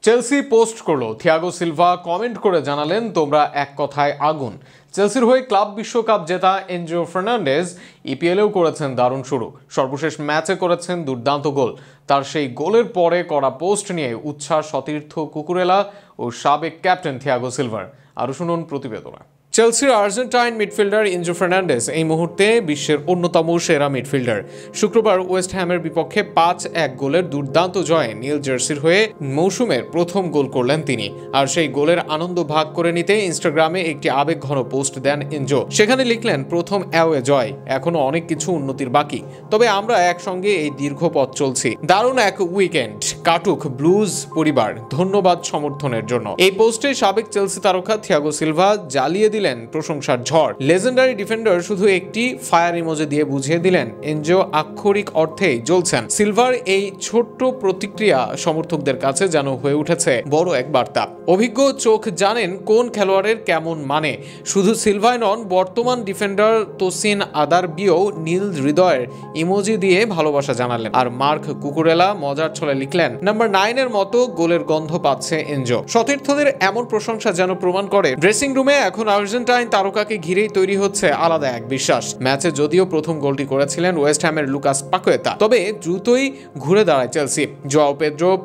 Chelsea post করলো, Thiago Silva comment করে জানালেন তোমরা এক কথায় আগুন। চেলসির হয়ে ক্লাব বিশ্বকাপ জেতা এনজো ফার্নান্ডেজ ইপিএলেও করেছেন দারুণ শুরু, সর্বশেষ ম্যাচে করেছেন দুর্দান্ত গোল। তার সেই গোলের পরে করা পোস্ট নিয়ে উচ্ছ্বাস সতীর্থ কুকুরেলা ও সাবেক ক্যাপ্টেন থিয়াগো সিলভার। আরও শুনুন প্রতিবেদনা। চেলসির আর্জেন্টাইন মিডফিল্ডার এনজো ফার্নান্ডেজ এই মুহূর্তে বিশ্বের অন্যতম সেরা মিডফিল্ডার। শুক্রবার ওয়েস্ট হ্যামের বিপক্ষে 5-1 গোলের দুর্দান্ত জয়ে নীল জার্সির হয়ে মৌসুমের প্রথম গোল করলেন তিনি। আর সেই গোলের আনন্দ ভাগ করে নিতে ইনস্টাগ্রামে একটি আবেগঘন পোস্ট দেন এনজো। সেখানে লিখলেন, প্রথম অ্যাওয়ে জয়, এখনো অনেক কিছু উন্নতির বাকি, তবে আমরা একসঙ্গে এই দীর্ঘ পথ চলছি। দারুণ এক উইকেন্ড কাটুক ব্লুজ পরিবার, ধন্যবাদ সমর্থনের জন্য। এই পোস্টে সাবেক চেলসি তারকা থিয়াগো সিলভা জ্বালিয়ে দিলেন প্রশংসার ঝড়। লেজেন্ডারি ডিফেন্ডার শুধু একটি ফায়ার ইমোজি দিয়ে বুঝিয়ে দিলেন এনজো আক্ষরিক অর্থেই জ্বলছেন। সিলভার এই ছোট্ট প্রতিক্রিয়া সমর্থকদের কাছে যেন হয়ে উঠেছে বড় এক বার্তা। অভিজ্ঞ চোখ জানেন কোন খেলোয়াড়ের কেমন মানে। শুধু সিলভাই নন, বর্তমান ডিফেন্ডার তোসিন আদারবিও নীল হৃদয়ের ইমোজি দিয়ে ভালোবাসা জানালেন। আর মার্ক কুকুরেলা মজার ছলে লিখলেন, নাম্বার 9 এর মতো গোলের গন্ধ পাচ্ছে এনজো। সতীর্থদের এমন প্রশংসা যেন প্রমাণ করে ড্রেসিং রুমে এখন আর্জেন্টাইন তারকাকে ঘিরেই তৈরি হচ্ছে আলাদা এক বিশ্বাস। ম্যাচে যদিও প্রথম গোলটি করেছিলেন ওয়েস্ট হ্যামের লুকাস পাকুয়েতা, তবে দ্রুতই ঘুরে দাঁড়ায় Chelsea. Joao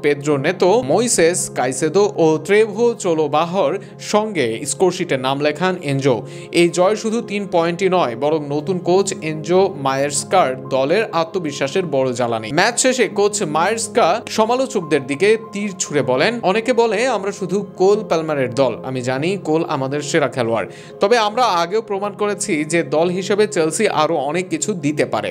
Pedro Neto, Moises Caicedo ও ট্রেভো চোলোবাহর সঙ্গে স্কোরশিটে নাম লেখান এনজো। এই জয় শুধু 3 পয়েন্টই নয়, বরং নতুন কোচ এনজো মায়েরস্কার দলের আত্মবিশ্বাসের বড় জ্বালানি। ম্যাচ শেষে কোচ মায়েরস্কা সমালোচকদের দিকে তীর ছুঁড়ে বলেন, অনেকে বলে আমরা শুধু কোল প্যালমারের দল, আমি জানি কোল আমাদের সেরা খেলোয়াড়, তবে আমরা আগেও প্রমাণ করেছি যে দল হিসেবে চেলসি আরো অনেক কিছু দিতে পারে।